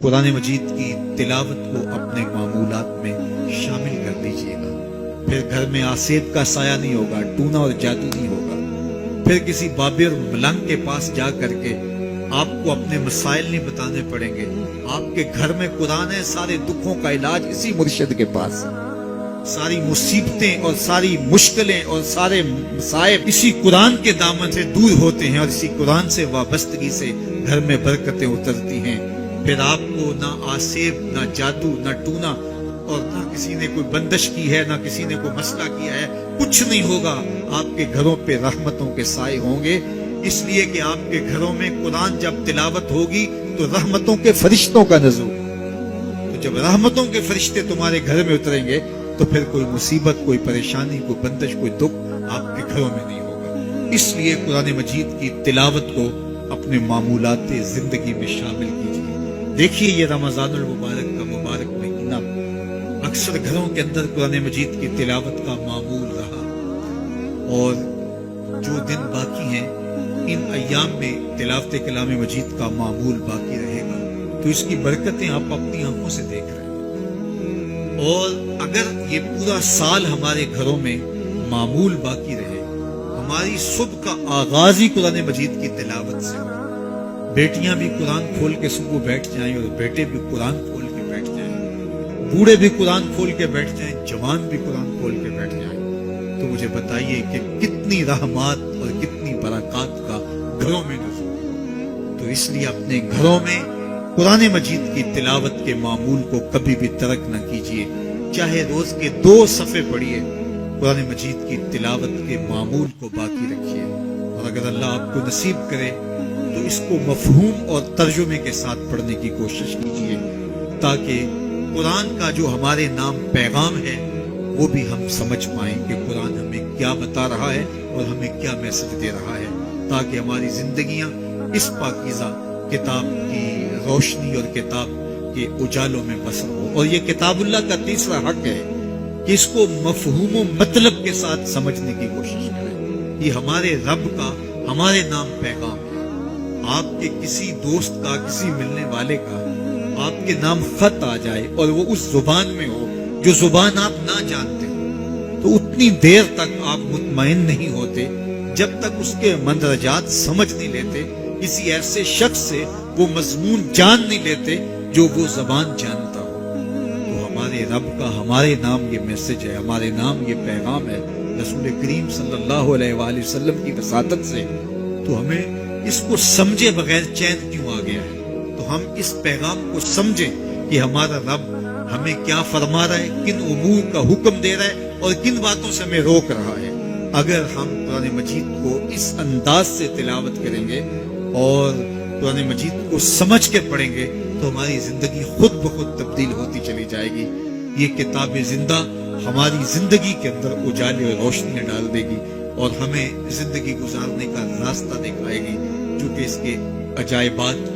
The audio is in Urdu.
قرآن مجید کی تلاوت کو اپنے معمولات میں شامل کر دیجیے گا. پھر گھر میں آسیب کا سایہ نہیں ہوگا, ٹونا اور جادو نہیں ہوگا. پھر کسی بابر ملنگ کے پاس جا کر کے آپ کو اپنے مسائل نہیں بتانے پڑیں گے. آپ کے گھر میں قرآن ہے, سارے دکھوں کا علاج اسی مرشد کے پاس ہے. ساری مصیبتیں اور ساری مشکلیں اور سارے مصائب اسی قرآن کے دامن سے دور ہوتے ہیں, اور اسی قرآن سے وابستگی سے گھر میں برکتیں اترتی ہیں. پھر آپ کو نہ آسیب, نہ جادو, نہ ٹونا, اور نہ کسی نے کوئی بندش کی ہے, نہ کسی نے کوئی مسئلہ کیا ہے, کچھ نہیں ہوگا. آپ کے گھروں پہ رحمتوں کے سائے ہوں گے, اس لیے کہ آپ کے گھروں میں قرآن جب تلاوت ہوگی تو رحمتوں کے فرشتوں کا نزول. تو جب رحمتوں کے فرشتے تمہارے گھر میں اتریں گے تو پھر کوئی مصیبت, کوئی پریشانی, کوئی بندش, کوئی دکھ آپ کے گھروں میں نہیں ہوگا. اس لیے قرآن مجید کی تلاوت کو اپنے معمولات زندگی میں شامل کیجیے. دیکھیے یہ رمضان المبارک کا مبارک مہینہ اکثر گھروں کے اندر قرآن مجید کی تلاوت کا معمول رہا, اور جو دن باقی ہیں ان ایام میں تلاوت کلام مجید کا معمول باقی رہے گا. تو اس کی برکتیں آپ اپنی آنکھوں سے دیکھ رہے ہیں. اور اگر یہ پورا سال ہمارے گھروں میں معمول باقی رہے, ہماری صبح کا آغاز ہی قرآن مجید کی تلاوت سے ہو, بیٹیاں بھی قرآن کھول کے صبح بیٹھ جائیں, اور بیٹے بھی قرآن کھول کے بیٹھ جائیں, بوڑھے بھی قرآن کھول کے بیٹھ جائیں, جوان بھی قرآن کھول کے بیٹھ جائیں, تو مجھے بتائیے کہ کتنی رحمات اور کتنی برکات کا گھروں میں نزول. تو اس لیے اپنے گھروں میں قرآن مجید کی تلاوت کے معمول کو کبھی بھی ترک نہ کیجیے. چاہے روز کے 2 صفحے پڑھیے, قرآن مجید کی تلاوت کے معمول کو باقی رکھیے. اور اگر اللہ آپ کو نصیب کرے تو اس کو مفہوم اور ترجمے کے ساتھ پڑھنے کی کوشش کیجیے, تاکہ قرآن کا جو ہمارے نام پیغام ہے وہ بھی ہم سمجھ پائیں کہ قرآن ہمیں کیا بتا رہا ہے اور ہمیں کیا میسج دے رہا ہے, تاکہ ہماری زندگیاں اس پاکیزہ کتاب کی روشنی اور کتاب کے اجالوں میں بسر ہو. اور یہ کتاب اللہ کا تیسرا حق ہے کہ اس کو مفہوم و مطلب کے ساتھ سمجھنے کی کوشش کریں. یہ ہمارے رب کا ہمارے نام پیغام ہے. آپ کے کسی دوست کا, کسی ملنے والے کا آپ کے نام خط آ جائے اور وہ اس زبان میں ہو جو زبان آپ نہ جانتے ہو, تو اتنی دیر تک آپ مطمئن نہیں ہوتے جب تک اس کے مندرجات سمجھ نہیں لیتے, کسی ایسے شخص سے وہ مضمون جان نہیں لیتے جو وہ زبان جانتا ہو. تو ہمارے رب کا ہمارے نام یہ میسج ہے, ہمارے نام یہ پیغام ہے رسول کریم صلی اللہ علیہ وآلہ وسلم کی وساطت سے. تو ہمیں اس کو سمجھے بغیر چین کیوں آ گیا ہے؟ تو ہم اس پیغام کو سمجھیں کہ ہمارا رب ہمیں کیا فرما رہا ہے, کن امور کا حکم دے رہا ہے اور کن باتوں سے ہمیں روک رہا ہے. اگر ہم قرآن مجید کو اس انداز سے تلاوت کریں گے اور قرآن مجید کو سمجھ کے پڑھیں گے تو ہماری زندگی خود بخود تبدیل ہوتی چلی جائے گی. یہ کتاب زندہ ہماری زندگی کے اندر اجالے اور روشنیاں ڈال دے گی, اور ہمیں زندگی گزارنے کا راستہ دکھائے گی, جو کہ اس کے عجائبات